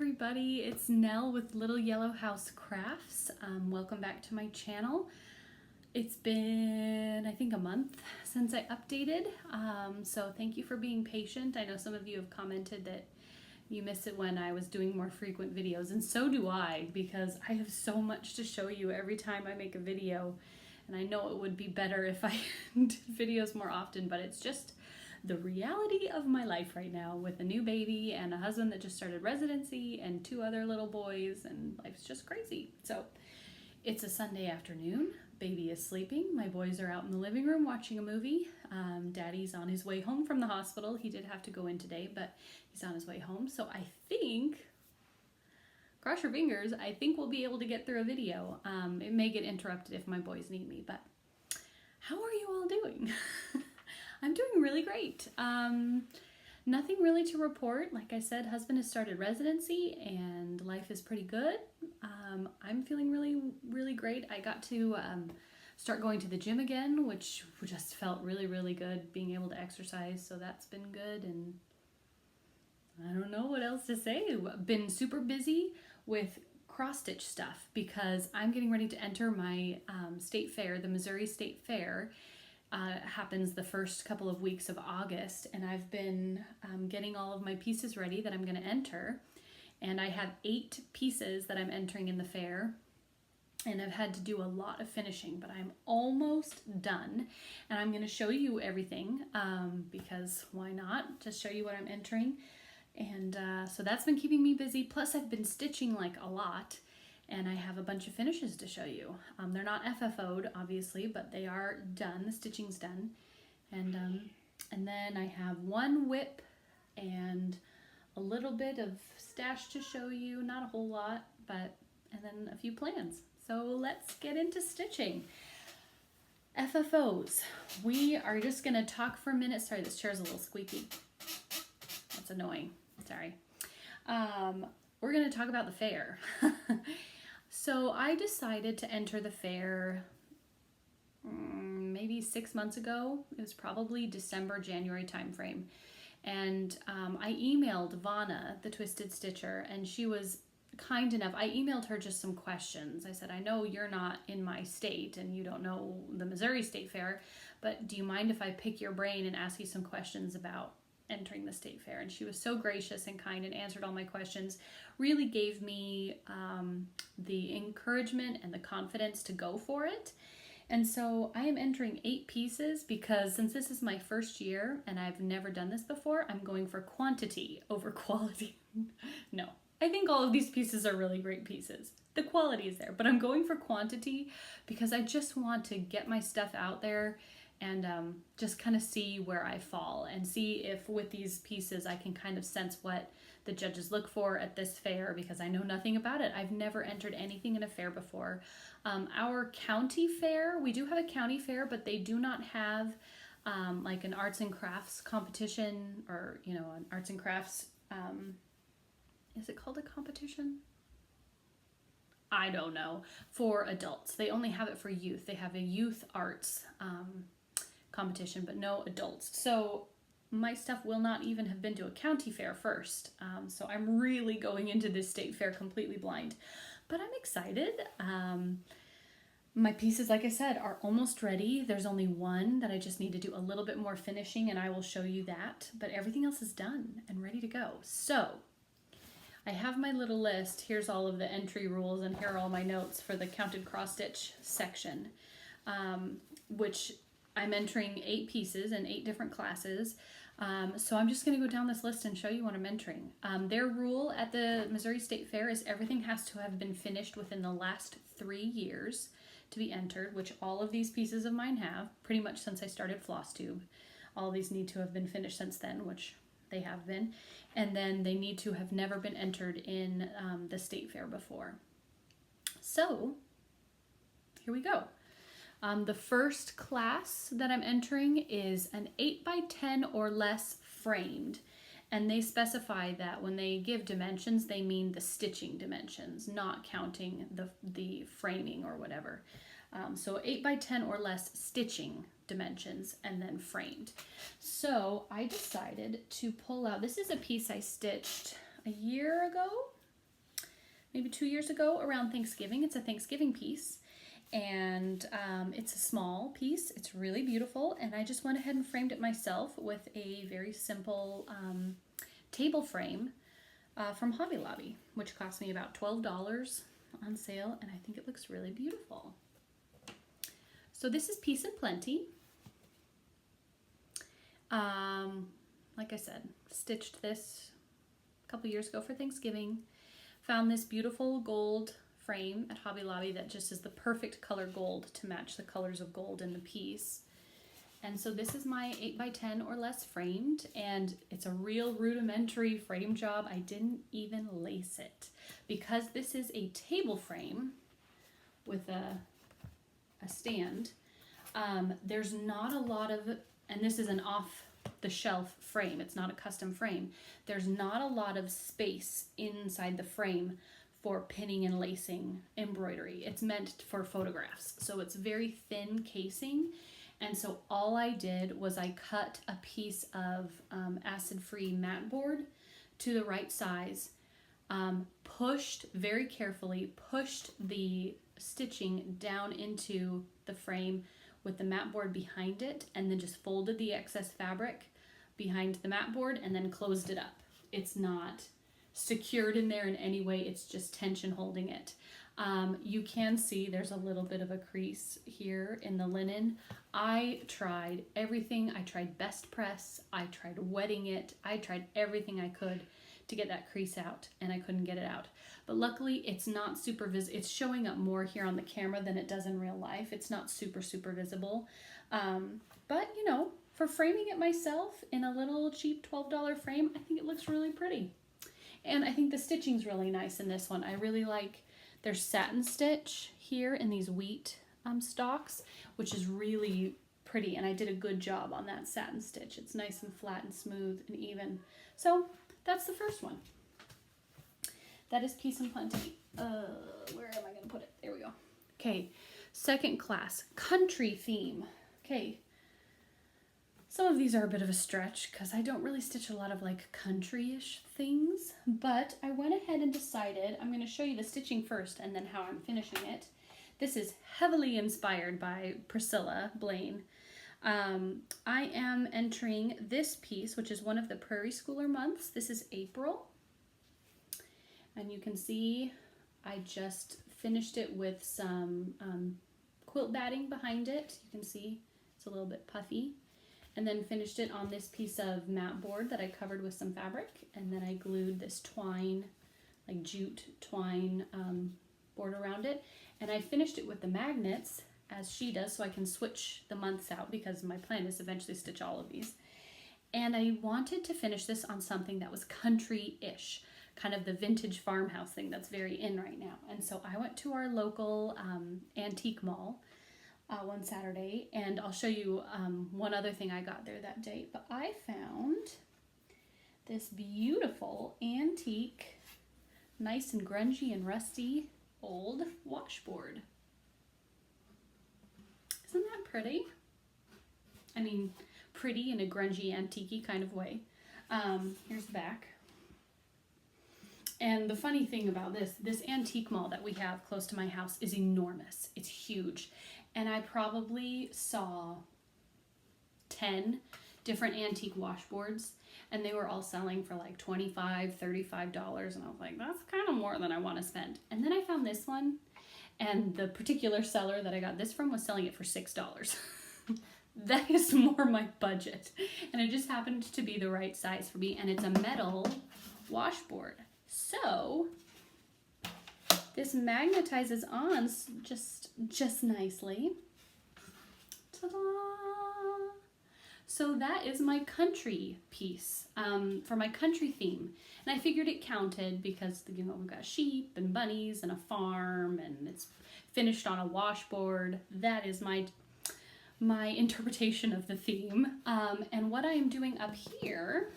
everybody, it's Nell with Little Yellow House Crafts. Welcome back to my channel. It's been, I think, a month since I updated, so thank you for being patient. I know some of you have commented that you miss it when I was doing more frequent videos, and so do I, because I have so much to show you every time I make a video, and I know it would be better if I did videos more often, but it's just the reality of my life right now with a new baby and a husband that just started residency and 2 other little boys, and life's just crazy. So it's a Sunday afternoon. Baby is sleeping. My boys are out in the living room watching a movie. Daddy's on his way home from the hospital. He did have to go in today, but he's on his way home. So I think, cross your fingers, I think we'll be able to get through a video. It may get interrupted if my boys need me, but how are you all doing? I'm doing really great. Nothing really to report. Like I said, husband has started residency and life is pretty good. I'm feeling really great. I got to start going to the gym again, which just felt really good, being able to exercise. So that's been good. And I don't know what else to say. I've been super busy with cross-stitch stuff because I'm getting ready to enter my state fair, the Missouri State Fair. Happens the first couple of weeks of August, and I've been getting all of my pieces ready that I'm going to enter, and I have 8 pieces that I'm entering in the fair, and I've had to do a lot of finishing, but I'm almost done, and I'm going to show you everything because why not, just show you what I'm entering. And so that's been keeping me busy, plus I've been stitching like a lot. And I have a bunch of finishes to show you. They're not FFO'd, obviously, but they are done. The stitching's done. And then I have 1 whip and a little bit of stash to show you. Not a whole lot, and then a few plans. So let's get into stitching. FFOs. We are just gonna talk for a minute. Sorry, this chair's a little squeaky. That's annoying. Sorry. We're gonna talk about the fair. So I decided to enter the fair maybe 6 months ago. It was probably December, January timeframe. And I emailed Vanna, the Twisted Stitcher, and she was kind enough. I emailed her just some questions. I said, I know you're not in my state and you don't know the Missouri State Fair, but do you mind if I pick your brain and ask you some questions about entering the state fair? And she was so gracious and kind and answered all my questions, really gave me the encouragement and the confidence to go for it. And so I am entering 8 pieces because since this is my first year and I've never done this before, I'm going for quantity over quality. No, I think all of these pieces are really great pieces. The quality is there, but I'm going for quantity because I just want to get my stuff out there and just kind of see where I fall and see if with these pieces I can kind of sense what the judges look for at this fair, because I know nothing about it. I've never entered anything in a fair before. Our county fair, we do have a county fair, but they do not have like an arts and crafts competition, or an arts and crafts, is it called a competition? I don't know, for adults. They only have it for youth. They have a youth arts competition, but no adults. So my stuff will not even have been to a county fair first. So I'm really going into this state fair completely blind, but I'm excited. My pieces, like I said, are almost ready. There's only 1 that I just need to do a little bit more finishing, and I will show you that, but everything else is done and ready to go. So I have my little list. Here's all of the entry rules, and here are all my notes for the counted cross stitch section, which I'm entering 8 pieces in 8 different classes. So I'm just going to go down this list and show you what I'm entering. Their rule at the Missouri State Fair is everything has to have been finished within the last 3 years to be entered, which all of these pieces of mine have, pretty much since I started floss tube. All of these need to have been finished since then, which they have been. And then they need to have never been entered in the state fair before. So here we go. The first class that I'm entering is an 8x10 or less framed, and they specify that when they give dimensions, they mean the stitching dimensions, not counting the framing or whatever. So 8x10 or less stitching dimensions and then framed. So I decided to pull out, this is a piece I stitched a year ago, maybe 2 years ago around Thanksgiving. It's a Thanksgiving piece, and it's a small piece. It's really beautiful, and I just went ahead and framed it myself with a very simple table frame from Hobby Lobby, which cost me about $12 on sale, and I think it looks really beautiful. So this is Peace and Plenty. Like I said, stitched this a couple years ago for Thanksgiving. Found this beautiful gold frame at Hobby Lobby that just is the perfect color gold to match the colors of gold in the piece. And so this is my 8x10 or less framed, and it's a real rudimentary frame job. I didn't even lace it. Because this is a table frame with a stand, there's not a lot of, and this is an off-the-shelf frame, it's not a custom frame, there's not a lot of space inside the frame for pinning and lacing embroidery. It's meant for photographs, so it's very thin casing. And so all I did was I cut a piece of acid-free mat board to the right size, pushed very carefully, pushed the stitching down into the frame with the mat board behind it, and then just folded the excess fabric behind the mat board and then closed it up. It's not secured in there in any way, it's just tension holding it. You can see there's a little bit of a crease here in the linen. I tried everything. I tried best press, I tried wetting it, I tried everything I could to get that crease out, and I couldn't get it out. But luckily it's not super visible. It's showing up more here on the camera than it does in real life. It's not super visible. But you know, for framing it myself in a little cheap $12 frame, I think it looks really pretty. And I think the stitching's really nice in this one. I really like, there's satin stitch here in these wheat stalks, which is really pretty, and I did a good job on that satin stitch. It's nice and flat and smooth and even. So that's the first one. That is Peace and Plenty. Where am I going to put it? There we go. Okay, second class, country theme. Okay, some of these are a bit of a stretch because I don't really stitch a lot of like country-ish things, but I went ahead and decided I'm going to show you the stitching first and then how I'm finishing it. This is heavily inspired by Priscilla Blaine. I am entering this piece, which is one of the Prairie Schooler months. This is April. And you can see I just finished it with some quilt batting behind it. You can see it's a little bit puffy. And then finished it on this piece of mat board that I covered with some fabric. And then I glued this twine, like jute twine board around it. And I finished it with the magnets, as she does, so I can switch the months out because my plan is to eventually stitch all of these. And I wanted to finish this on something that was country-ish, kind of the vintage farmhouse thing that's very in right now. And so I went to our local antique mall one Saturday, and I'll show you one other thing I got there that day. But I found this beautiful antique, nice and grungy and rusty old washboard. Isn't that pretty? I mean, pretty in a grungy, antique-y kind of way. Here's the back. And the funny thing about this antique mall that we have close to my house is enormous. It's huge. And I probably saw 10 different antique washboards, and they were all selling for like $25, $35, and I was like, that's kind of more than I want to spend. And then I found this one, and the particular seller that I got this from was selling it for $6. That is more my budget, and it just happened to be the right size for me, and it's a metal washboard. So this magnetizes on just nicely. Ta-da! So that is my country piece for my country theme. And I figured it counted because, you know, we've got sheep and bunnies and a farm, and it's finished on a washboard. That is my interpretation of the theme. And what I am doing up here,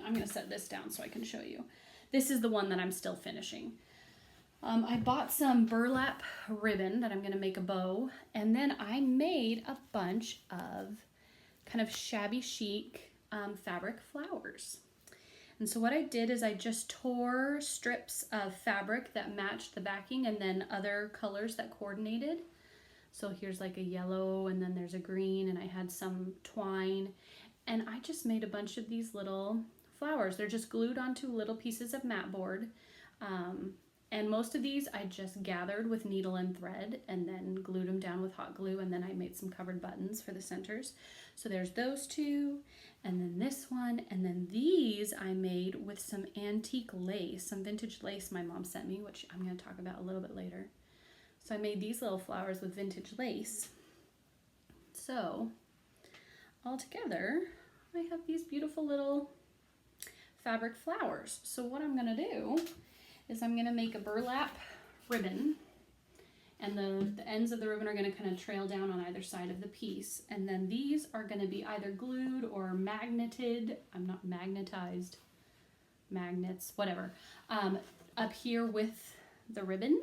I'm going to set this down so I can show you. This is the one that I'm still finishing. I bought some burlap ribbon that I'm going to make a bow, and then I made a bunch of kind of shabby chic fabric flowers. And so what I did is I just tore strips of fabric that matched the backing and then other colors that coordinated. So here's like a yellow and then there's a green, and I had some twine, and I just made a bunch of these little flowers. They're just glued onto little pieces of mat board. And most of these I just gathered with needle and thread and then glued them down with hot glue, and then I made some covered buttons for the centers. So there's those two, and then this one, and then these I made with some antique lace, some vintage lace my mom sent me, which I'm going to talk about a little bit later. So I made these little flowers with vintage lace. So all together, I have these beautiful little fabric flowers. So what I'm going to do is I'm going to make a burlap ribbon, and the ends of the ribbon are going to kind of trail down on either side of the piece. And then these are going to be either glued or magneted. I'm not magnetized. Magnets, whatever. Up here with the ribbon,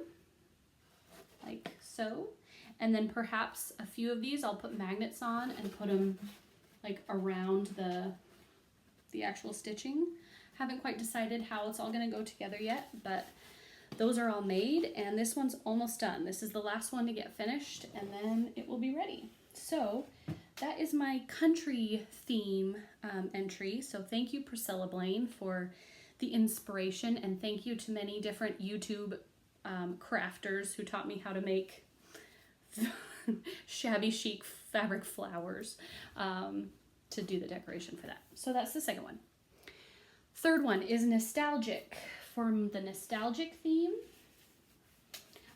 like so. And then perhaps a few of these I'll put magnets on and put them like around the actual stitching. Haven't quite decided how it's all going to go together yet, but those are all made, and this one's almost done. This is the last one to get finished, and then it will be ready. So that is my country theme entry. So thank you, Priscilla Blaine, for the inspiration, and thank you to many different YouTube crafters who taught me how to make shabby chic fabric flowers to do the decoration for that. So that's the second one. Third one is nostalgic. For the nostalgic theme,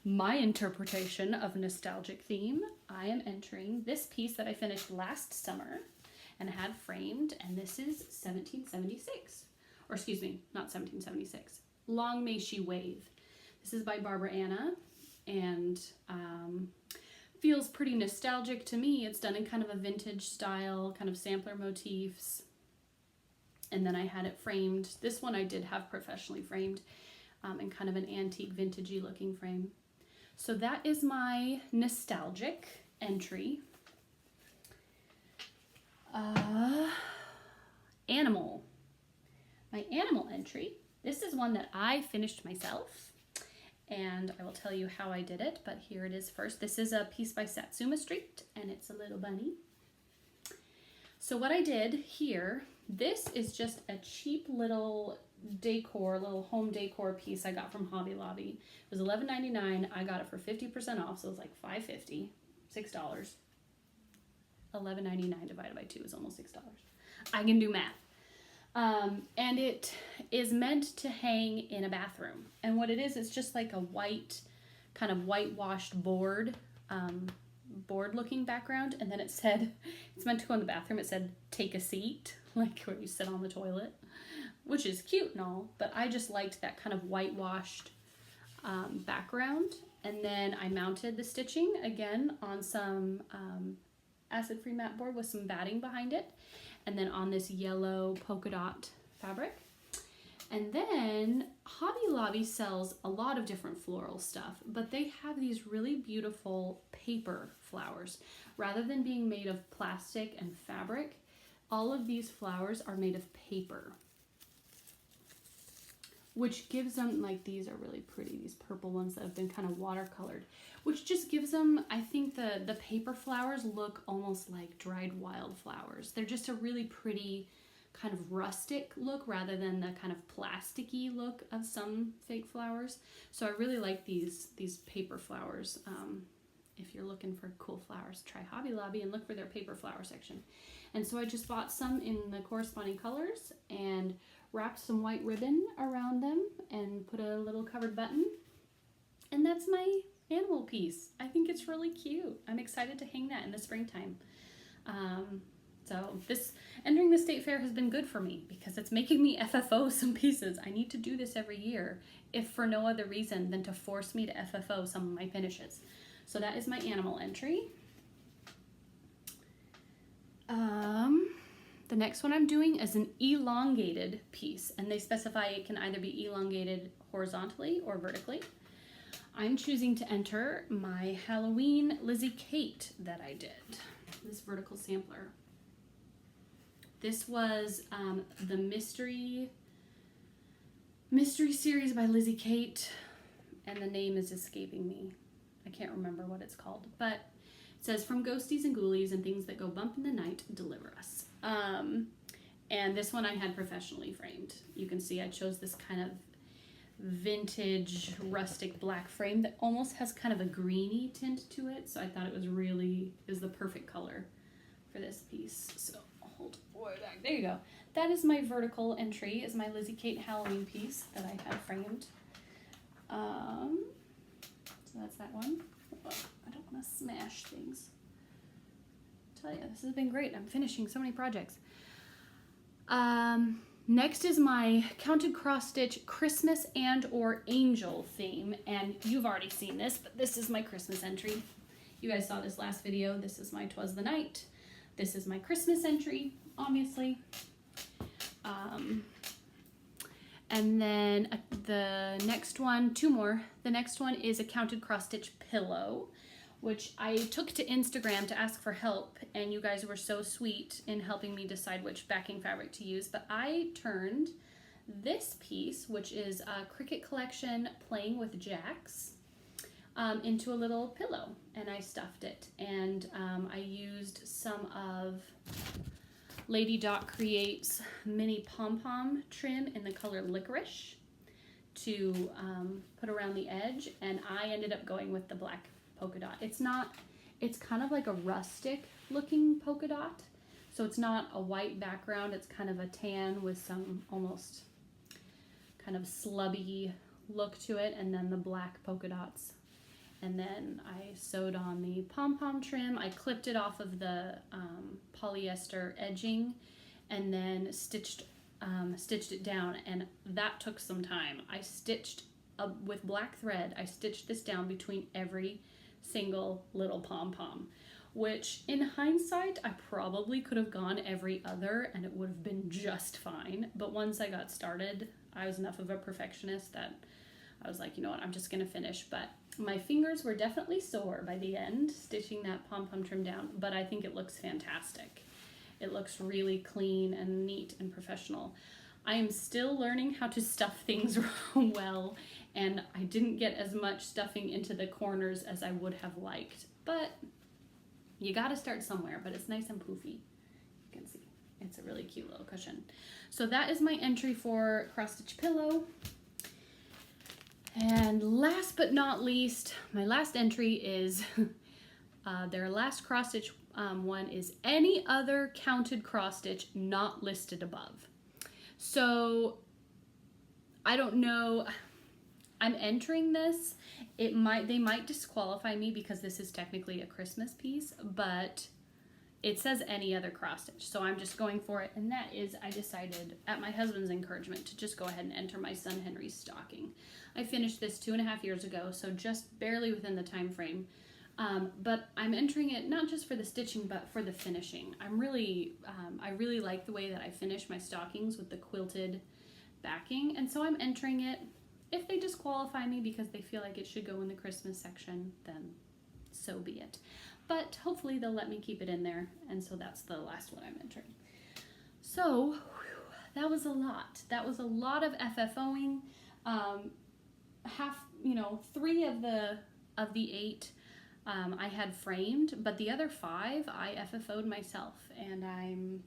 my interpretation of nostalgic theme, I am entering this piece that I finished last summer and had framed, and this is 1776. Or excuse me, not 1776. Long May She Wave. This is by Barbara Anna, and feels pretty nostalgic to me. It's done in kind of a vintage style, kind of sampler motifs. And then I had it framed. This one I did have professionally framed in kind of an antique vintagey looking frame. So that is my nostalgic entry. Animal. My animal entry. This is one that I finished myself, and I will tell you how I did it, but here it is first. This is a piece by Satsuma Street, and it's a little bunny. So what I did here, this is just a cheap little decor, little home decor piece I got from Hobby Lobby. It was $11.99. I got it for 50% off, so it was like $5.50, $6. $11.99 divided by 2 is almost $6. I can do math. And it is meant to hang in a bathroom. And what it is, it's just like a white, kind of whitewashed board looking background, and then it said, it's meant to go in the bathroom, it said take a seat, like where you sit on the toilet, which is cute and all, but I just liked that kind of whitewashed background. And then I mounted the stitching again on some acid-free mat board with some batting behind it, and then on this yellow polka dot fabric. And then Hobby Lobby sells a lot of different floral stuff, but they have these really beautiful paper flowers. Rather than being made of plastic and fabric, all of these flowers are made of paper, which gives them, like, these are really pretty, these purple ones that have been kind of watercolored, which just gives them, I think the paper flowers look almost like dried wildflowers. They're just a really pretty kind of rustic look rather than the kind of plasticky look of some fake flowers. So I really like these paper flowers. If you're looking for cool flowers, try Hobby Lobby and look for their paper flower section. And so I just bought some in the corresponding colors and wrapped some white ribbon around them and put a little covered button. And that's my animal piece. I think it's really cute. I'm excited to hang that in the springtime. So this entering the state fair has been good for me because it's making me FFO some pieces. I need to do this every year, if for no other reason than to force me to FFO some of my finishes. So that is my animal entry. The next one I'm doing is an elongated piece, and they specify it can either be elongated horizontally or vertically. I'm choosing to enter my Halloween Lizzie Kate that I did, this vertical sampler. This was the mystery mystery series by Lizzie Kate, and the name is escaping me. I can't remember what it's called, but it says, from ghosties and ghoulies and things that go bump in the night, deliver us. And this one I had professionally framed. You can see I chose this kind of vintage rustic black frame that almost has kind of a greeny tint to it. So I thought it was the perfect color for this piece. So I'll hold it way back. There you go. That is my vertical entry, is my Lizzie Kate Halloween piece that I had framed. So that's that one. Oh, I don't want to smash things. I tell you, this has been great. I'm finishing so many projects. Next is my counted cross stitch Christmas and or angel theme, and you've already seen this, but this is my Christmas entry. You guys saw this last video. This is my 'Twas the Night. This is my Christmas entry, obviously. And then the next one, two more. The next one is a counted cross stitch pillow, which I took to Instagram to ask for help, and you guys were so sweet in helping me decide which backing fabric to use. But I turned this piece, which is a Cricut Collection Playing with Jacks, into a little pillow, and I stuffed it. And I used some of Lady Dot Creates mini pom-pom trim in the color Licorice to put around the edge, and I ended up going with the black polka dot. It's kind of like a rustic looking polka dot, so it's not a white background, it's kind of a tan with some almost kind of slubby look to it, and then the black polka dots. And then I sewed on the pom-pom trim. I clipped it off of the polyester edging and then stitched it down, and that took some time. I stitched with black thread. I stitched this down between every single little pom-pom, which in hindsight I probably could have gone every other and it would have been just fine. But once I got started, I was enough of a perfectionist that I was like, you know what, I'm just gonna finish. But my fingers were definitely sore by the end, stitching that pom-pom trim down, but I think it looks fantastic. It looks really clean and neat and professional. I am still learning how to stuff things well, and I didn't get as much stuffing into the corners as I would have liked, but you gotta start somewhere. But it's nice and poofy. You can see it's a really cute little cushion. So that is my entry for cross stitch pillow. And last but not least, my last entry is their last cross stitch one is any other counted cross stitch not listed above. So I don't know, I'm entering this. They might disqualify me because this is technically a Christmas piece, but it says any other cross stitch, so I'm just going for it. And that is, I decided at my husband's encouragement to just go ahead and enter my son Henry's stocking. I finished this 2.5 years ago, so just barely within the time frame. But I'm entering it not just for the stitching, but for the finishing. I really like the way that I finish my stockings with the quilted backing, and so I'm entering it. If they disqualify me because they feel like it should go in the Christmas section, then so be it. But hopefully they'll let me keep it in there, and so that's the last one I'm entering. So that was a lot. That was a lot of FFOing. Three of the 8 I had framed, but the other 5 I FFO'd myself, and I'm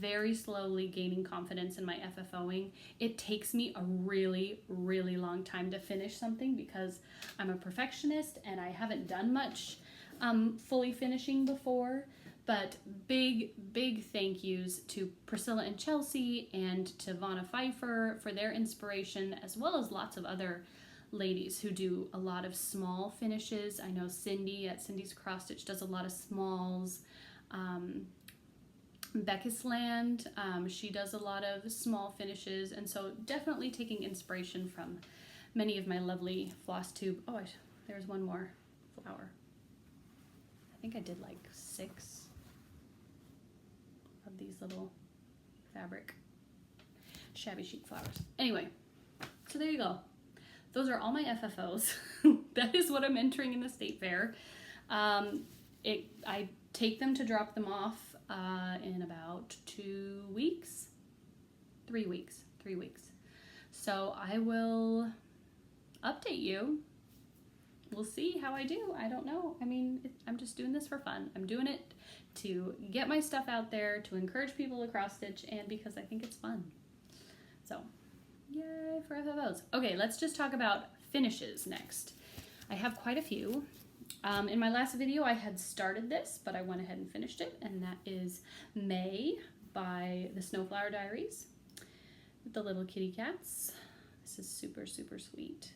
very slowly gaining confidence in my FFOing. It takes me a really, really long time to finish something because I'm a perfectionist and I haven't done much fully finishing before. But big thank yous to Priscilla and Chelsea and to Vanna Pfeiffer for their inspiration, as well as lots of other ladies who do a lot of small finishes. I know Cindy at Cindy's Cross Stitch does a lot of smalls. Becca's Land, she does a lot of small finishes, and so definitely taking inspiration from many of my lovely floss tube. Oh, there's one more flower. I think I did like 6 of these little fabric shabby chic flowers. Anyway, so there you go. Those are all my FFOs. That is what I'm entering in the state fair. I take them to drop them off in about 2 weeks. 3 weeks. So I will update you. We'll see how I do. I don't know. I mean, I'm just doing this for fun. I'm doing it to get my stuff out there, to encourage people to cross stitch, and because I think it's fun. So, yay for FFOs. Okay, let's just talk about finishes next. I have quite a few. In my last video, I had started this, but I went ahead and finished it, and that is May by the Snowflower Diaries with the little kitty cats. This is super, super sweet.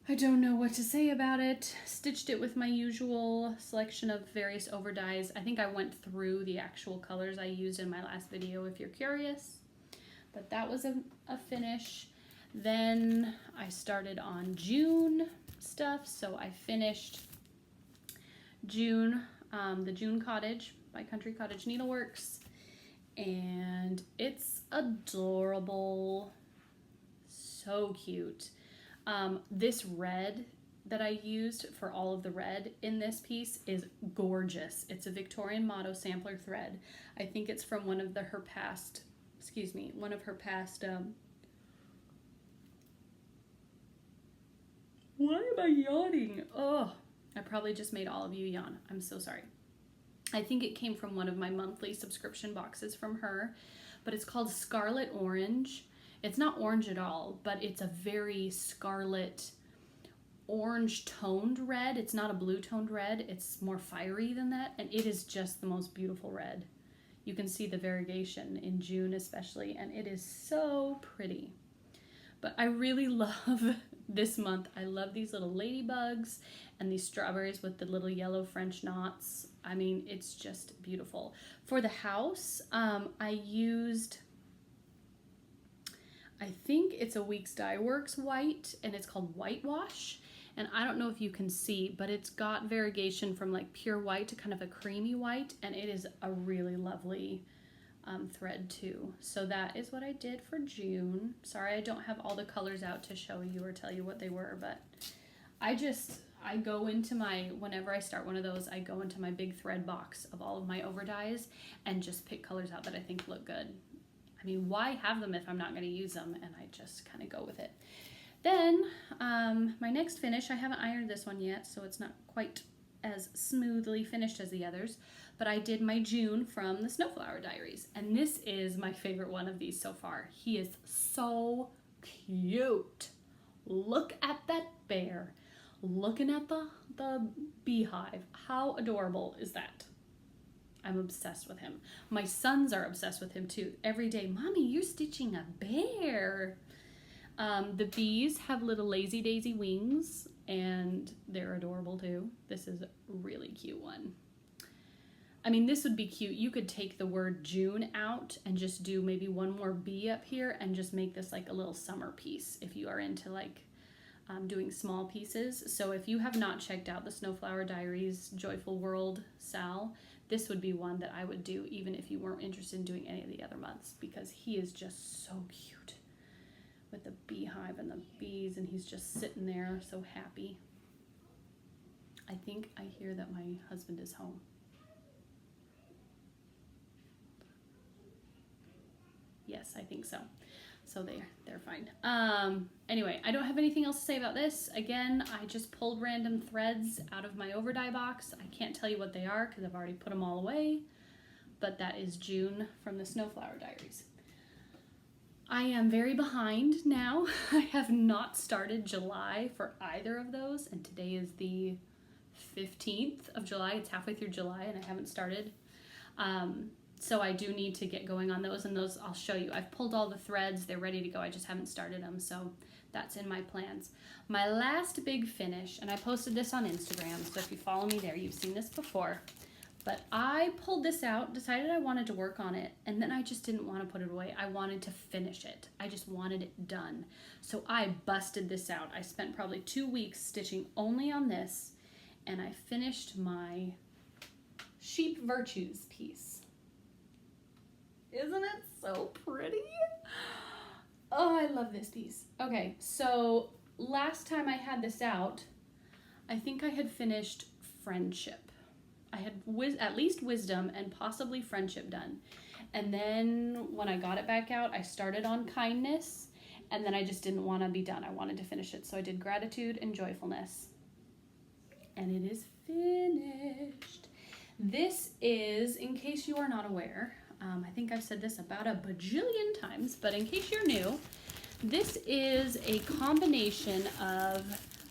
I don't know what to say about it. Stitched it with my usual selection of various over dyes. I think I went through the actual colors I used in my last video if you're curious. But that was a finish. Then I started on June stuff. So I finished June, the June Cottage by Country Cottage Needleworks. And it's adorable. So cute. This red that I used for all of the red in this piece is gorgeous. It's a Victorian Motto sampler thread. I think it's from one of her past, why am I yawning? Oh, I probably just made all of you yawn. I'm so sorry. I think it came from one of my monthly subscription boxes from her, but it's called Scarlet Orange. It's not orange at all, but it's a very scarlet orange toned red. It's not a blue toned red. It's more fiery than that, and it is just the most beautiful red. You can see the variegation in June especially, and it is so pretty. But I really love this month. I love these little ladybugs and these strawberries with the little yellow French knots. I mean, it's just beautiful. For the house, I used, I think it's a Weeks Dye Works white, and it's called Whitewash. And I don't know if you can see, but it's got variegation from like pure white to kind of a creamy white, and it is a really lovely thread too. So that is what I did for June. Sorry I don't have all the colors out to show you or tell you what they were, but I go into my, whenever I start one of those, I go into my big thread box of all of my over dyes and just pick colors out that I think look good. I mean, why have them if I'm not going to use them? And I just kind of go with it. Then my next finish, I haven't ironed this one yet, so it's not quite as smoothly finished as the others, but I did my June from the Snowflower Diaries, and this is my favorite one of these so far. He is so cute. Look at that bear, looking at the beehive. How adorable is that? I'm obsessed with him. My sons are obsessed with him too. Every day, Mommy, you're stitching a bear. The bees have little lazy daisy wings, and they're adorable too. This is a really cute one. I mean, this would be cute. You could take the word June out and just do maybe one more bee up here and just make this like a little summer piece if you are into like doing small pieces. So if you have not checked out the Snowflower Diaries Joyful World Sal, this would be one that I would do even if you weren't interested in doing any of the other months, because he is just so cute with the beehive and the bees, and he's just sitting there so happy. I think I hear that my husband is home. Yes, I think so. So they're fine. Anyway, I don't have anything else to say about this. Again, I just pulled random threads out of my over dye box. I can't tell you what they are because I've already put them all away, but that is June from the Snowflower Diaries. I am very behind now. I have not started July for either of those, and today is the 15th of July. It's halfway through July and I haven't started. So I do need to get going on those, and those I'll show you. I've pulled all the threads. They're ready to go. I just haven't started them, so that's in my plans. My last big finish, and I posted this on Instagram, so if you follow me there, you've seen this before. But I pulled this out, decided I wanted to work on it, and then I just didn't want to put it away. I wanted to finish it. I just wanted it done. So I busted this out. I spent probably 2 weeks stitching only on this, and I finished my Sheep Virtues piece. Isn't it so pretty? Oh, I love this piece. Okay, so last time I had this out, I think I had finished Friendship. I had at least Wisdom and possibly Friendship done. And then when I got it back out, I started on kindness, and then I just didn't want to be done. I wanted to finish it. So I did gratitude and joyfulness. And it is finished. This is, in case you are not aware, I think I've said this about a bajillion times, but in case you're new, this is a combination of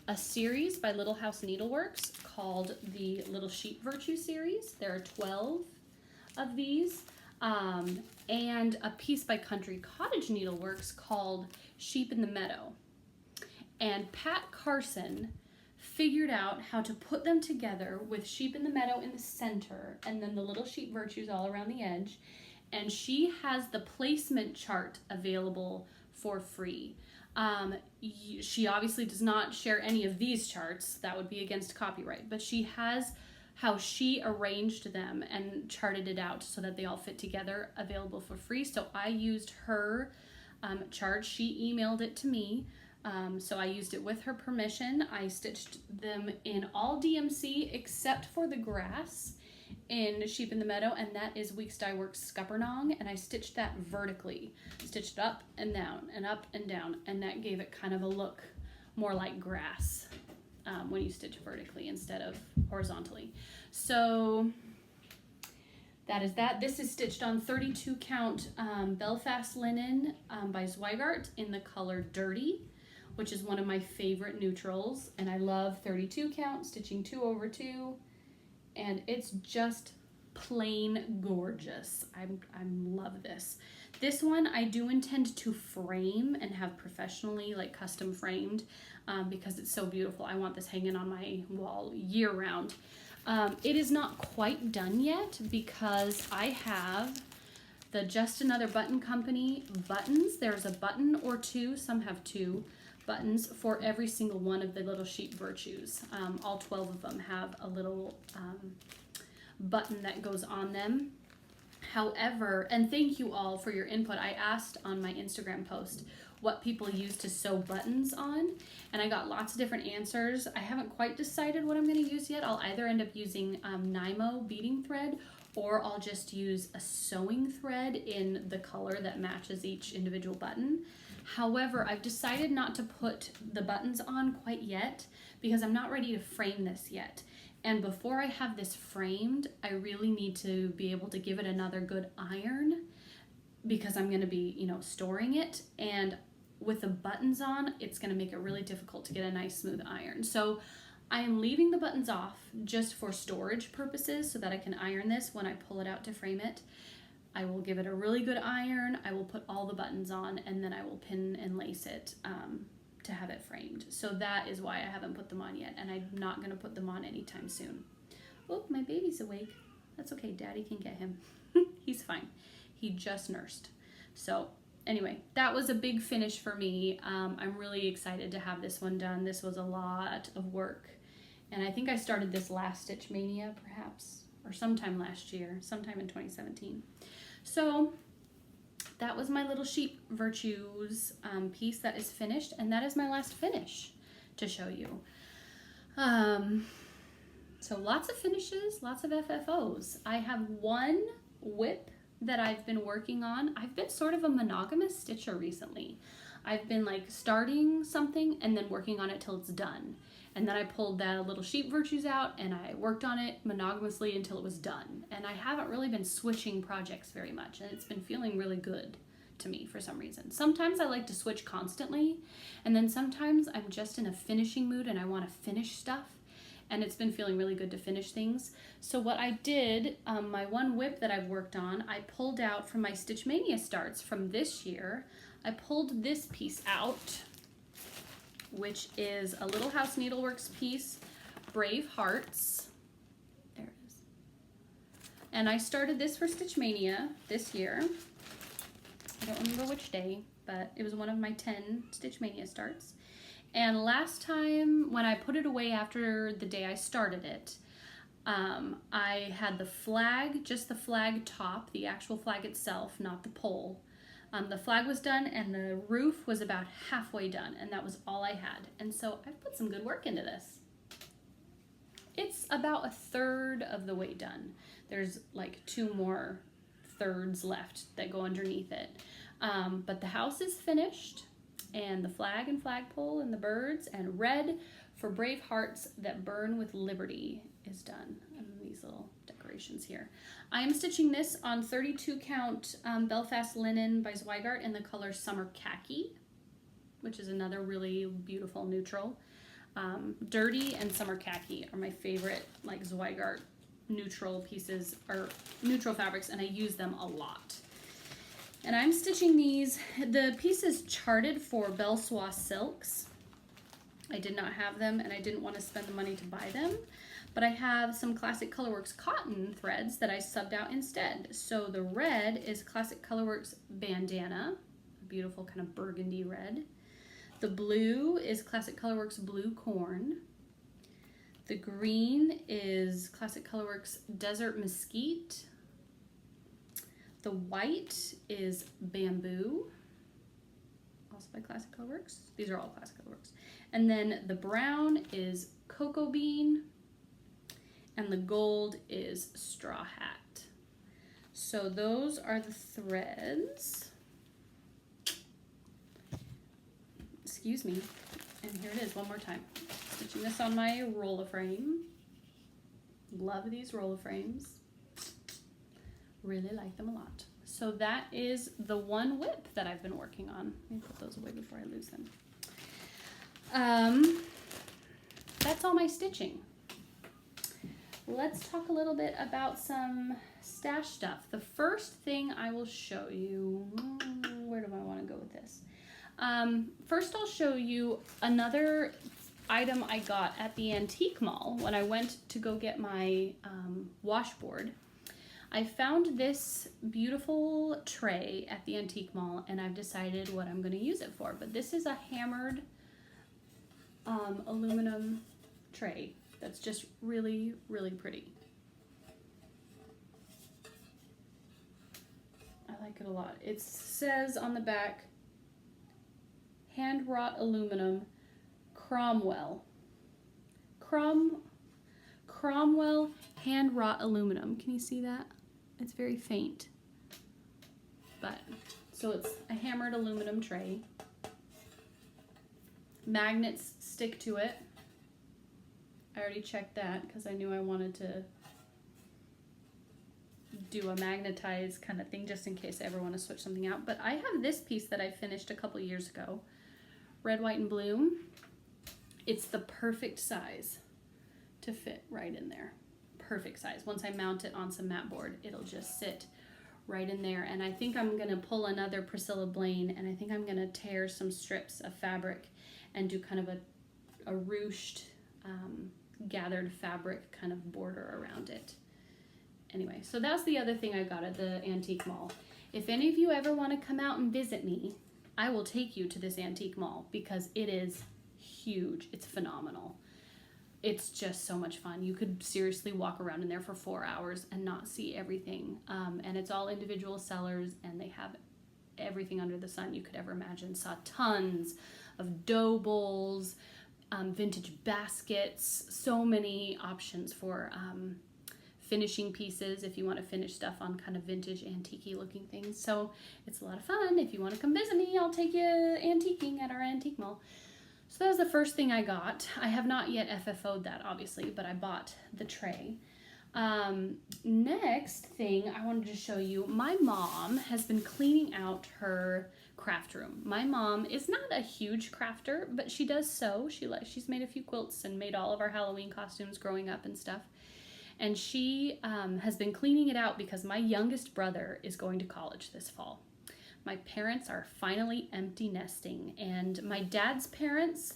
a series by Little House Needleworks called the Little Sheep Virtue series. There are 12 of these, and a piece by Country Cottage Needleworks called Sheep in the Meadow. And Pat Carson figured out how to put them together with Sheep in the Meadow in the center and then the little sheep virtues all around the edge. And she has the placement chart available for free. She obviously does not share any of these charts. That would be against copyright. But she has how she arranged them and charted it out so that they all fit together, available for free. So I used her chart. She emailed it to me. So I used it with her permission. I stitched them in all DMC except for the grass in Sheep in the Meadow, and that is Weeks Dye Works Scuppernong, and I stitched that vertically. Stitched it up and down and up and down, and that gave it kind of a look more like grass when you stitch vertically instead of horizontally. So that is that. This is stitched on 32 count Belfast linen by Zweigart in the color Dirty, which is one of my favorite neutrals, and I love 32 count, stitching 2 over 2, and it's just plain gorgeous. I love this. This one I do intend to frame and have professionally, like, custom framed, because it's so beautiful. I want this hanging on my wall year round. It is not quite done yet because I have the Just Another Button Company buttons. There's a button or two, some have 2 buttons for every single one of the little sheep virtues. All 12 of them have a little button that goes on them. However, and thank you all for your input. I asked on my Instagram post what people use to sew buttons on, and I got lots of different answers. I haven't quite decided what I'm going to use yet. I'll either end up using Nymo beading thread, or I'll just use a sewing thread in the color that matches each individual button. However, I've decided not to put the buttons on quite yet because I'm not ready to frame this yet. And before I have this framed, I really need to be able to give it another good iron because I'm going to be, storing it. And with the buttons on, it's going to make it really difficult to get a nice smooth iron. So I am leaving the buttons off just for storage purposes so that I can iron this when I pull it out to frame it. I will give it a really good iron, I will put all the buttons on, and then I will pin and lace it to have it framed. So that is why I haven't put them on yet, and I'm not going to put them on anytime soon. Oh, my baby's awake. That's okay, Daddy can get him. He's fine. He just nursed. So anyway, that was a big finish for me. I'm really excited to have this one done. This was a lot of work, and I think I started this last Stitch Mania, perhaps, or sometime last year, sometime in 2017. So that was my little sheep virtues piece that is finished, and that is my last finish to show you. So lots of finishes, lots of FFOs. I have one whip that I've been working on. I've been sort of a monogamous stitcher recently. I've been like starting something and then working on it till it's done. And then I pulled the little sheep virtues out and I worked on it monogamously until it was done. And I haven't really been switching projects very much, and it's been feeling really good to me for some reason. Sometimes I like to switch constantly, and then sometimes I'm just in a finishing mood and I want to finish stuff, and it's been feeling really good to finish things. So what I did, my one whip that I've worked on, I pulled out from my Stitch Mania starts from this year. I pulled this piece out, which is a Little House Needleworks piece, Brave Hearts. There it is. And I started this for Stitch Mania this year. I don't remember which day, but it was one of my 10 Stitch Mania starts. And last time, when I put it away after the day I started it, I had the flag, just the flag top, the actual flag itself, not the pole. The flag was done and the roof was about halfway done, and that was all I had. And so I've put some good work into this. It's about a third of the way done. There's like 2 more thirds left that go underneath it. But the house is finished, and the flag and flagpole and the birds and red for brave hearts that burn with liberty is done. And these little decorations here. I am stitching this on 32 count Belfast linen by Zweigart in the color Summer Khaki, which is another really beautiful neutral. Dirty and Summer Khaki are my favorite like Zweigart neutral pieces or neutral fabrics, and I use them a lot. And I'm stitching these. The piece is charted for Belle Soie silks. I did not have them, and I didn't want to spend the money to buy them, but I have some Classic Colorworks cotton threads that I subbed out instead. So the red is Classic Colorworks Bandana, a beautiful kind of burgundy red. The blue is Classic Colorworks Blue Corn. The green is Classic Colorworks Desert Mesquite. The white is Bamboo, also by Classic Colorworks. These are all Classic Colorworks. And then the brown is Cocoa Bean, and the gold is Straw Hat. So those are the threads. Excuse me. And here it is one more time. Stitching this on my roll-a-frame. Love these roll-a-frames. Really like them a lot. So that is the one whip that I've been working on. Let me put those away before I lose them. That's all my stitching. Let's talk a little bit about some stash stuff. The first thing I will show you, where do I want to go with this? First I'll show you another item I got at the antique mall when I went to go get my washboard. I found this beautiful tray at the antique mall, and I've decided what I'm going to use it for. But this is a hammered aluminum tray that's just really, really pretty. I like it a lot. It says on the back, hand wrought aluminum, Cromwell. Cromwell hand wrought aluminum. Can you see that? It's very faint. But, so it's a hammered aluminum tray. Magnets stick to it. I already checked that because I knew I wanted to do a magnetized kind of thing just in case I ever want to switch something out. But I have this piece that I finished a couple years ago. Red, white, and blue. It's the perfect size to fit right in there. Perfect size. Once I mount it on some mat board, it'll just sit right in there. And I think I'm going to pull another Priscilla Blaine, and I think I'm going to tear some strips of fabric and do kind of a ruched gathered fabric kind of border around it. Anyway, so that's the other thing I got at the antique mall. If any of you ever want to come out and visit me, I will take you to this antique mall because it is huge. It's phenomenal. It's just so much fun. You could seriously walk around in there for 4 hours and not see everything. And it's all individual sellers, and they have everything under the sun you could ever imagine. Saw tons of dough bowls, vintage baskets, so many options for finishing pieces if you want to finish stuff on kind of vintage antique-y looking things. So it's a lot of fun. If you want to come visit me, I'll take you antiquing at our antique mall. So that was the first thing I got. I have not yet FFO'd that, obviously, but I bought the tray. Next thing I wanted to show you, my mom has been cleaning out her craft room. My mom is not a huge crafter, but she does sew. She's made a few quilts and made all of our Halloween costumes growing up and stuff. And she has been cleaning it out because my youngest brother is going to college this fall. My parents are finally empty nesting, and my dad's parents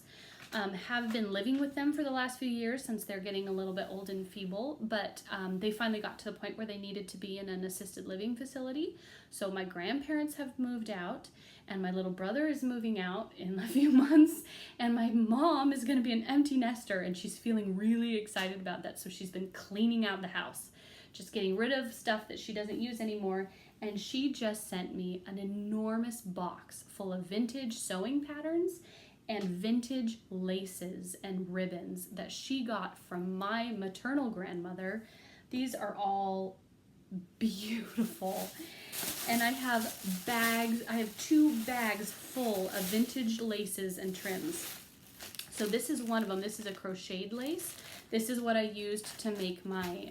have been living with them for the last few years since they're getting a little bit old and feeble, but they finally got to the point where they needed to be in an assisted living facility. So my grandparents have moved out, and my little brother is moving out in a few months, and my mom is going to be an empty nester, and she's feeling really excited about that. So she's been cleaning out the house, just getting rid of stuff that she doesn't use anymore. And she just sent me an enormous box full of vintage sewing patterns and vintage laces and ribbons that she got from my maternal grandmother. These are all beautiful. And I have 2 bags full of vintage laces and trims. So this is one of them. This is a crocheted lace. This is what I used to make my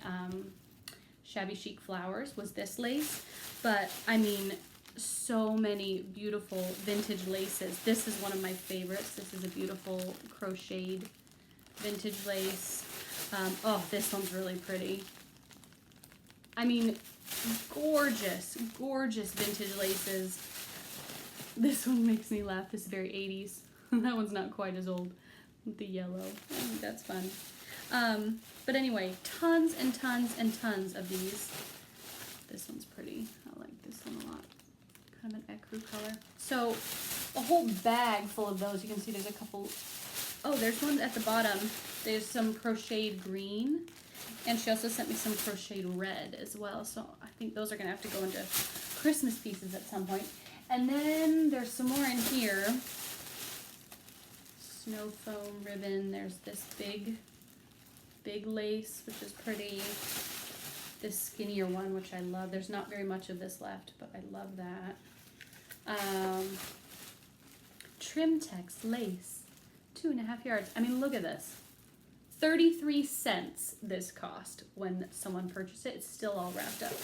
shabby chic flowers, was this lace. But I mean, so many beautiful vintage laces. This is one of my favorites. This is a beautiful crocheted vintage lace. Oh, this one's really pretty. I mean, gorgeous, gorgeous vintage laces. This one makes me laugh. This is very 80s. That one's not quite as old. The yellow. I think that's fun. But anyway, tons and tons and tons of these. This one's pretty. I like this one a lot. Kind of an ecru color. So a whole bag full of those. You can see there's a couple. Oh, there's one at the bottom. There's some crocheted green. And she also sent me some crocheted red as well. So I think those are going to have to go into Christmas pieces at some point. And then there's some more in here. Snow foam ribbon. There's this big lace, which is pretty. This skinnier one, which I love. There's not very much of this left, but I love that. Trimtex lace, 2.5 yards. I mean, look at this. 33 cents this cost when someone purchased it. It's still all wrapped up.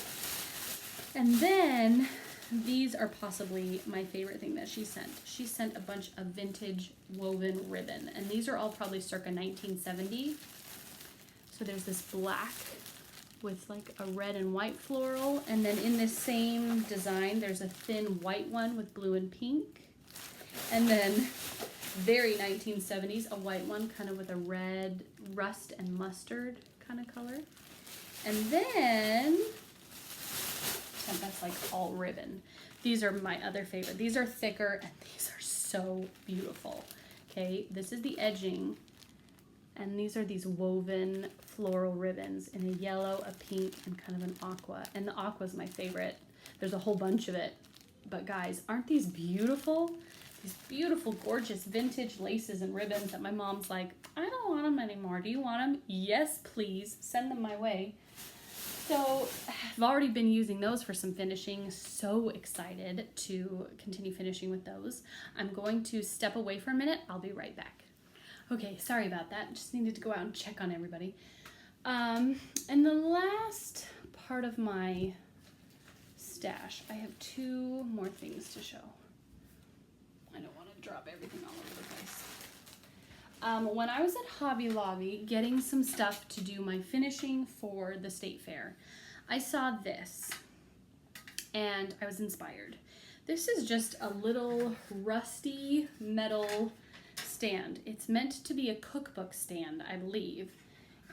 And then these are possibly my favorite thing that she sent. She sent a bunch of vintage woven ribbon, and these are all probably circa 1970. So there's this black with like a red and white floral, and then in this same design there's a thin white one with blue and pink, and then very 1970s, a white one kind of with a red, rust and mustard kind of color. And then, and that's like all ribbon. These are my other favorite. These are thicker and these are so beautiful. Okay, this is the edging. And these are these woven floral ribbons in a yellow, a pink, and kind of an aqua. And the aqua is my favorite. There's a whole bunch of it. But guys, aren't these beautiful? These beautiful, gorgeous vintage laces and ribbons that my mom's like, I don't want them anymore. Do you want them? Yes, please. Send them my way. So I've already been using those for some finishing. So excited to continue finishing with those. I'm going to step away for a minute. I'll be right back. Okay, sorry about that. Just needed to go out and check on everybody. And the last part of my stash, I have 2 more things to show. I don't want to drop everything all over the place. When I was at Hobby Lobby getting some stuff to do my finishing for the state fair, I saw this and I was inspired. This is just a little rusty metal stand. It's meant to be a cookbook stand, I believe,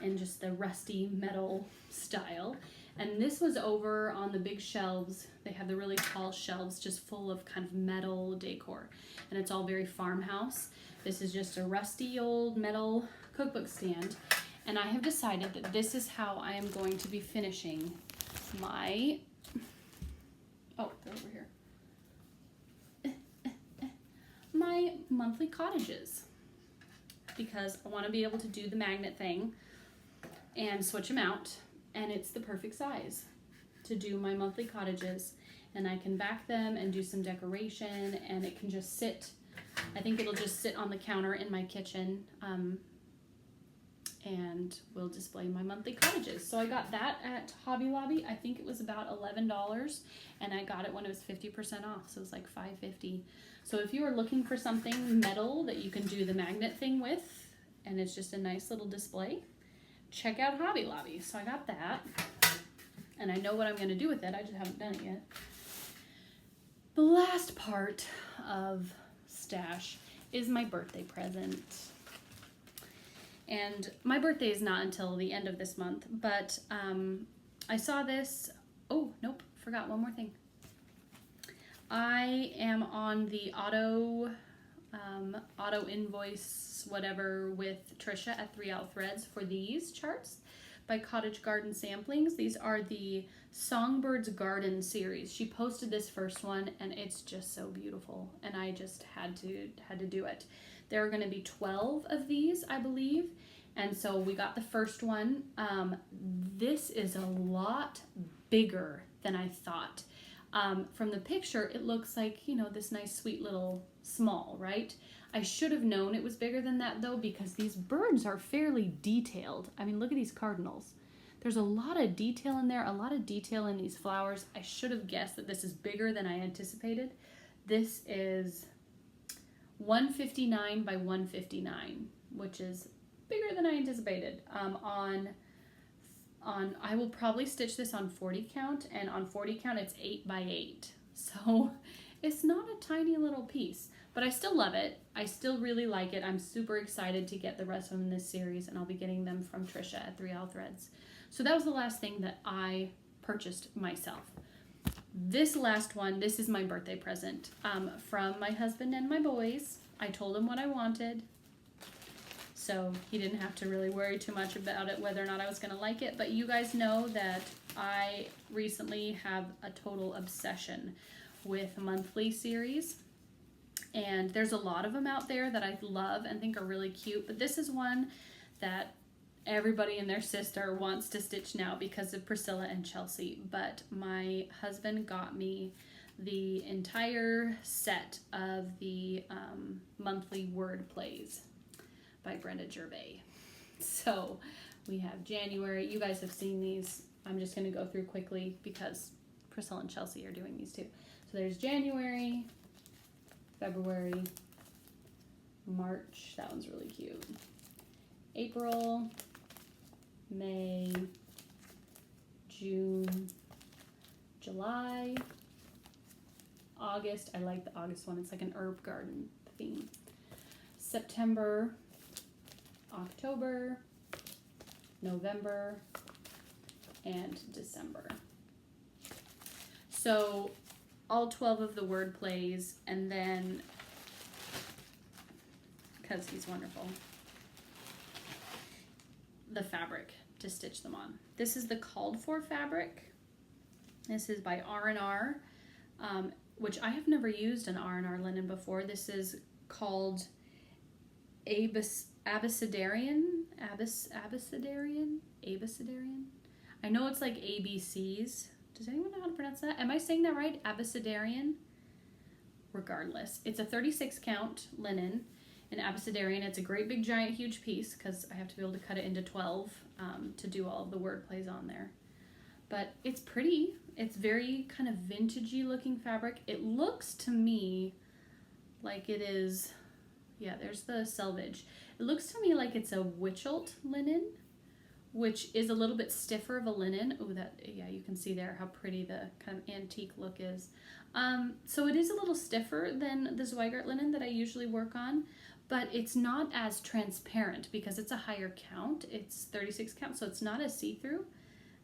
in just the rusty metal style. And this was over on the big shelves. They have the really tall shelves just full of kind of metal decor. And it's all very farmhouse. This is just a rusty old metal cookbook stand. And I have decided that this is how I am going to be finishing my, oh, they're over here. My monthly cottages. Because I want to be able to do the magnet thing and switch them out. And it's the perfect size to do my monthly cottages, and I can back them and do some decoration, and it can just sit, I think it'll just sit on the counter in my kitchen, and will display my monthly cottages. So I got that at Hobby Lobby. I think it was about $11, and I got it when it was 50% off, so it was like $5.50. So if you are looking for something metal that you can do the magnet thing with, and it's just a nice little display, check out Hobby Lobby. So I got that, and I know what I'm going to do with it. I just haven't done it yet. The last part of stash is my birthday present. And my birthday is not until the end of this month, but I saw this. Oh, nope, forgot one more thing. I am on the auto invoice whatever with Trisha at 3 Out Threads for these charts by Cottage Garden Samplings. These are the Songbirds Garden series. She posted this first one and it's just so beautiful, and I just had to do it. There are going to be 12 of these, I believe, and so we got the first one. This is a lot bigger than I thought. From the picture, it looks like, you know, this nice, sweet little small, right? I should have known it was bigger than that, though, because these birds are fairly detailed. I mean, look at these cardinals. There's a lot of detail in there, a lot of detail in these flowers. I should have guessed that this is bigger than I anticipated. This is 159 by 159, which is bigger than I anticipated. I will probably stitch this on 40 count, and on 40 count it's 8 by 8. So it's not a tiny little piece, but I still love it. I still really like it. I'm super excited to get the rest of them in this series, and I'll be getting them from Trisha at 3 Owl Threads. So that was the last thing that I purchased myself. This last one, this is my birthday present from my husband and my boys. I told him what I wanted, so he didn't have to really worry too much about it, whether or not I was going to like it. But you guys know that I recently have a total obsession with monthly series. And there's a lot of them out there that I love and think are really cute. But this is one that everybody and their sister wants to stitch now because of Priscilla and Chelsea. But my husband got me the entire set of the monthly word plays by Brenda Gervais. So we have January. You guys have seen these. I'm just going to go through quickly because Priscilla and Chelsea are doing these too. So there's January, February, March. That one's really cute. April, May, June, July, August. I like the August one. It's like an herb garden theme. September, October, November, and December. So all 12 of the word plays, and then, because he's wonderful, the fabric to stitch them on. This is the called for fabric. This is by R&R, which I have never used an R&R linen before. This is called Abecedarian. I know it's like ABCs. Does anyone know how to pronounce that? Am I saying that right? Abecedarian? Regardless, it's a 36 count linen in Abecedarian. It's a great big giant huge piece because I have to be able to cut it into 12 to do all of the word plays on there. But it's pretty. It's very kind of vintagey looking fabric. It looks to me like it is, yeah, there's the selvage. It looks to me like it's a Witchelt linen, which is a little bit stiffer of a linen. Oh, that, yeah, you can see there how pretty the kind of antique look is. So it is a little stiffer than the Zweigart linen that I usually work on, but it's not as transparent because it's a higher count. It's 36 count, so it's not as see-through.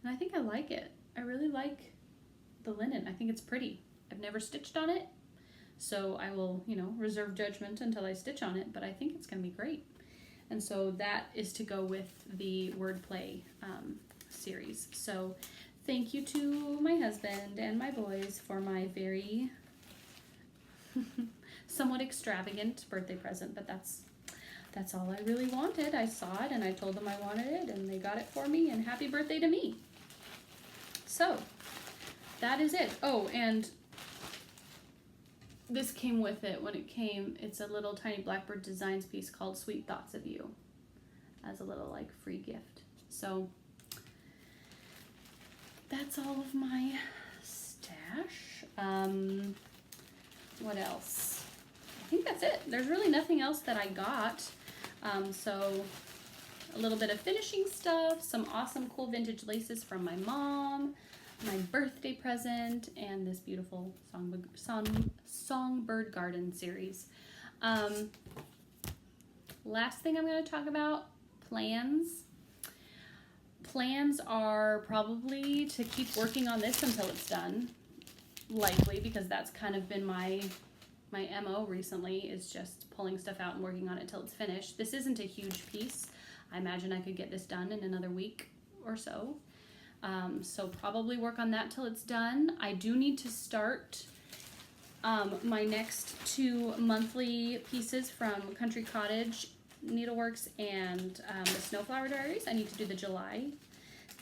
And I think I like it. I really like the linen. I think it's pretty. I've never stitched on it, so I will, you know, reserve judgment until I stitch on it, but I think it's going to be great. And so that is to go with the wordplay series. So thank you to my husband and my boys for my very somewhat extravagant birthday present, but that's all I really wanted. I saw it and I told them I wanted it and they got it for me, and happy birthday to me. So that is it. Oh, and this came with it when it came. It's a little tiny Blackbird Designs piece called Sweet Thoughts of You as a little like free gift. So that's all of my stash. What else? I think that's it. There's really nothing else that I got. So a little bit of finishing stuff, some awesome cool vintage laces from my mom, my birthday present, and this beautiful Songbird Garden series. Last thing I'm going to talk about, plans. Plans are probably to keep working on this until it's done, likely, because that's kind of been my MO recently, is just pulling stuff out and working on it till it's finished. This isn't a huge piece. I imagine I could get this done in another week or so. So probably work on that till it's done. I do need to start my next 2 monthly pieces from Country Cottage Needleworks and the Snowflower Diaries. I need to do the July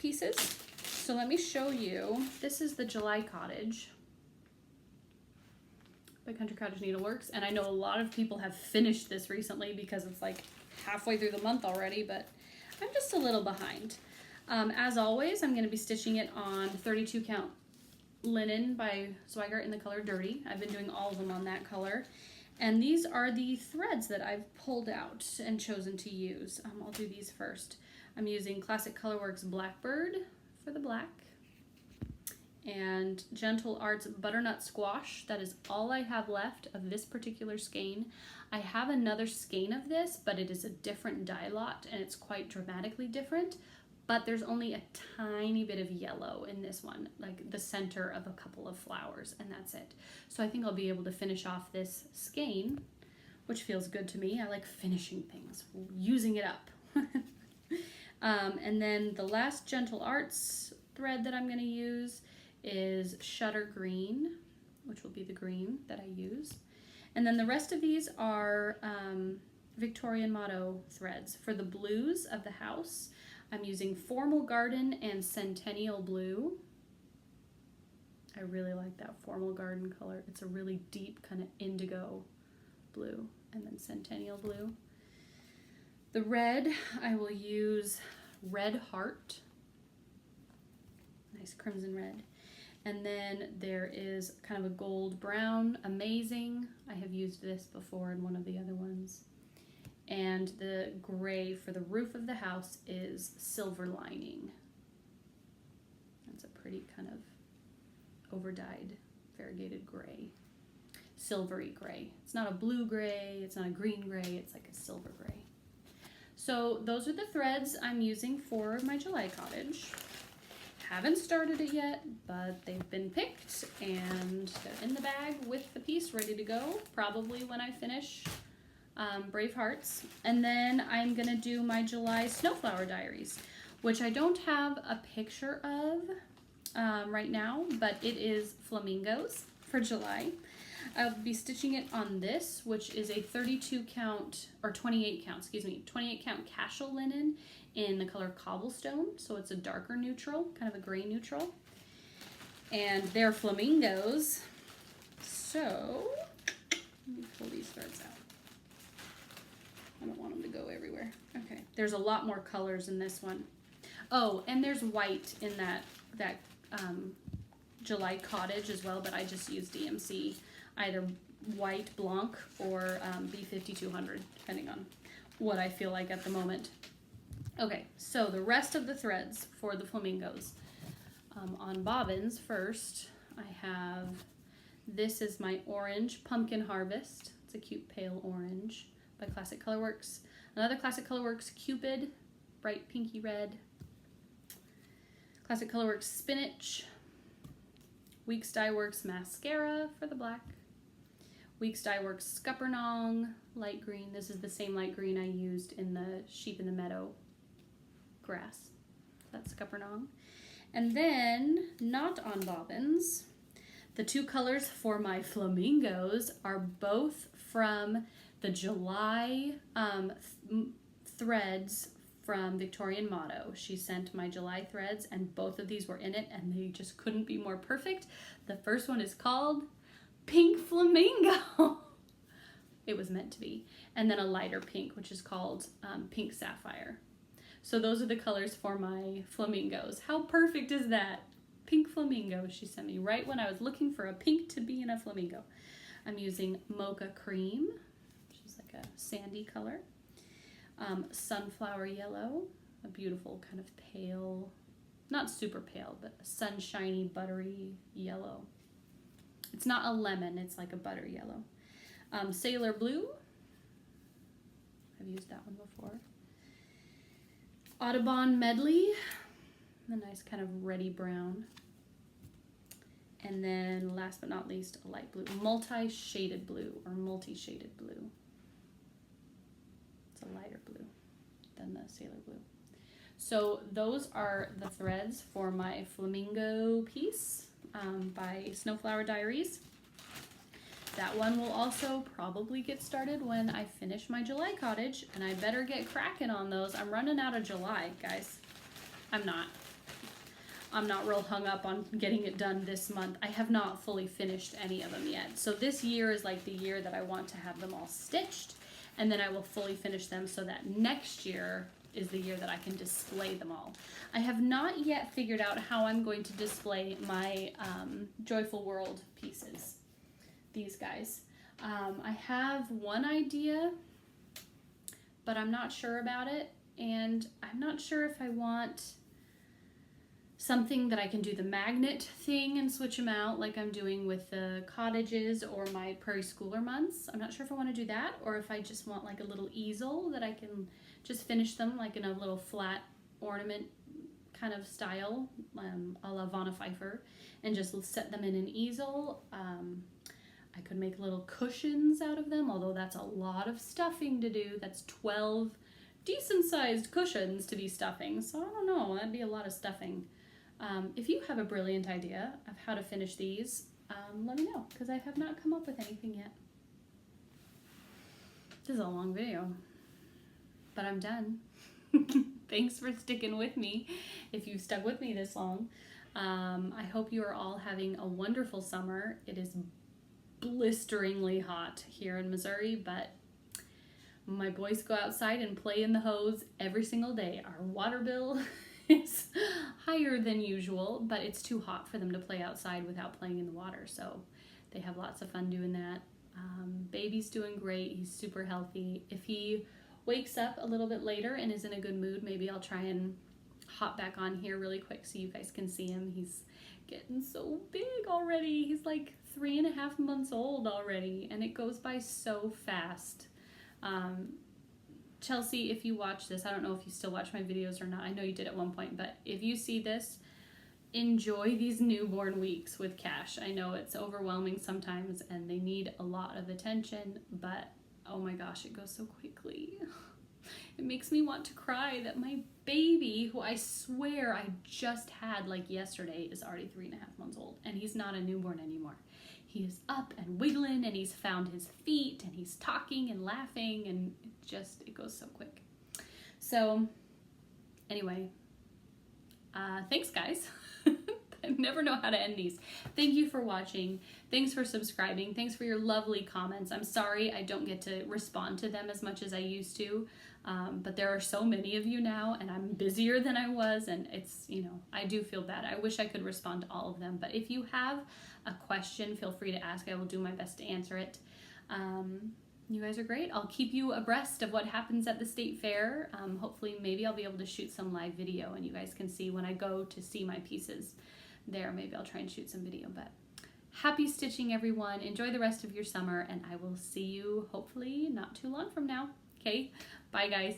pieces. So let me show you. This is the July Cottage by Country Cottage Needleworks. And I know a lot of people have finished this recently because it's like halfway through the month already, but I'm just a little behind. As always, I'm going to be stitching it on 32 count linen by Zweigart in the color Dirty. I've been doing all of them on that color. And these are the threads that I've pulled out and chosen to use. I'll do these first. I'm using Classic Colorworks Blackbird for the black, and Gentle Arts Butternut Squash. That is all I have left of this particular skein. I have another skein of this, but it is a different dye lot, and it's quite dramatically different. But there's only a tiny bit of yellow in this one, like the center of a couple of flowers, and that's it. So I think I'll be able to finish off this skein, which feels good to me. I like finishing things, using it up. And then the last Gentle Arts thread that I'm going to use is Shutter Green, which will be the green that I use. And then the rest of these are Victorian Motto threads. For the blues of the house, I'm using Formal Garden and Centennial Blue. I really like that Formal Garden color. It's a really deep kind of indigo blue, and then Centennial Blue. The red, I will use Red Heart. Nice crimson red. And then there is kind of a gold brown, Amazing. I have used this before in one of the other ones. And the gray for the roof of the house is Silver Lining. That's a pretty kind of overdyed variegated gray. Silvery gray. It's not a blue gray, it's not a green gray, it's like a silver gray. So those are the threads I'm using for my July Cottage. Haven't started it yet, but they've been picked and they're in the bag with the piece ready to go, probably when I finish Brave Hearts. And then I'm gonna do my July Snowflower Diaries, which I don't have a picture of right now, but it is flamingos for July. I'll be stitching it on this, which is a 32 count, or 28 count, excuse me, 28 count cashel linen in the color Cobblestone. So it's a darker neutral, kind of a gray neutral. And they're flamingos. So, let me pull these threads out. I don't want them to go everywhere. Okay, there's a lot more colors in this one. Oh, and there's white in that July Cottage as well, but I just used DMC, either white Blanc or B5200, depending on what I feel like at the moment. Okay, so the rest of the threads for the flamingos. On bobbins first, I have, this is my orange Pumpkin Harvest. It's a cute pale orange by Classic Colorworks. Another Classic Colorworks Cupid, bright pinky red. Classic Colorworks Spinach. Weeks Dye Works Mascara for the black. Weeks Dye Works Scuppernong, light green. This is the same light green I used in the Sheep in the Meadow grass. That's Scuppernong. And then, not on bobbins, the two colors for my flamingos are both from the July threads from Victorian Motto. She sent my July threads and both of these were in it and they just couldn't be more perfect. The first one is called Pink Flamingo. It was meant to be. And then a lighter pink, which is called Pink Sapphire. So those are the colors for my flamingos. How perfect is that? Pink Flamingo she sent me right when I was looking for a pink to be in a flamingo. I'm using Mocha Cream, which is like a sandy color. Sunflower Yellow, a beautiful kind of pale, not super pale, but a sunshiny, buttery yellow. It's not a lemon, it's like a butter yellow. Sailor Blue, I've used that one before. Audubon Medley, a nice kind of reddy brown. And then last but not least, a light blue, multi-shaded blue or multi-shaded blue. It's a lighter blue than the Sailor Blue. So those are the threads for my flamingo piece by Snowflower Diaries. That one will also probably get started when I finish my July Cottage, and I better get cracking on those. I'm running out of July, guys. I'm not. I'm not real hung up on getting it done this month. I have not fully finished any of them yet. So this year is like the year that I want to have them all stitched, and then I will fully finish them so that next year is the year that I can display them all. I have not yet figured out how I'm going to display my Joyful World pieces, these guys. I have one idea, but I'm not sure about it, and I'm not sure if I want something that I can do the magnet thing and switch them out like I'm doing with the cottages or my prairie schooler months. I'm not sure if I want to do that, or if I just want like a little easel that I can just finish them like in a little flat ornament kind of style, a la Vanna Pfeiffer, and just set them in an easel. I could make little cushions out of them, although that's a lot of stuffing to do. That's 12 decent sized cushions to be stuffing, so I don't know, that'd be a lot of stuffing. If you have a brilliant idea of how to finish these, let me know, because I have not come up with anything yet. This is a long video, but I'm done. Thanks for sticking with me, if you've stuck with me this long. I hope you are all having a wonderful summer. It is blisteringly hot here in Missouri, but my boys go outside and play in the hose every single day. Our water bill is higher than usual, but it's too hot for them to play outside without playing in the water, so they have lots of fun doing that. Baby's doing great. He's super healthy. If he wakes up a little bit later and is in a good mood, maybe I'll try and hop back on here really quick so you guys can see him. He's getting so big already. He's like 3.5 months old already, and it goes by so fast. Chelsea, if you watch this, I don't know if you still watch my videos or not. I know you did at one point, but if you see this, enjoy these newborn weeks with Cash. I know it's overwhelming sometimes and they need a lot of attention, but oh my gosh, it goes so quickly. It makes me want to cry that my baby, who I swear I just had like yesterday, is already 3.5 months old, and he's not a newborn anymore. He is up and wiggling, and he's found his feet, and he's talking and laughing, and it goes so quick. So anyway, thanks guys. I never know how to end these. Thank you for watching. Thanks for subscribing. Thanks for your lovely comments. I'm sorry I don't get to respond to them as much as I used to, but there are so many of you now, and I'm busier than I was, and it's, I do feel bad. I wish I could respond to all of them, but if you have a question, feel free to ask. I will do my best to answer it. You guys are great. I'll keep you abreast of what happens at the state fair. Hopefully, maybe I'll be able to shoot some live video and you guys can see when I go to see my pieces there. Maybe I'll try and shoot some video, but happy stitching, everyone. Enjoy the rest of your summer, and I will see you hopefully not too long from now. Okay, bye guys.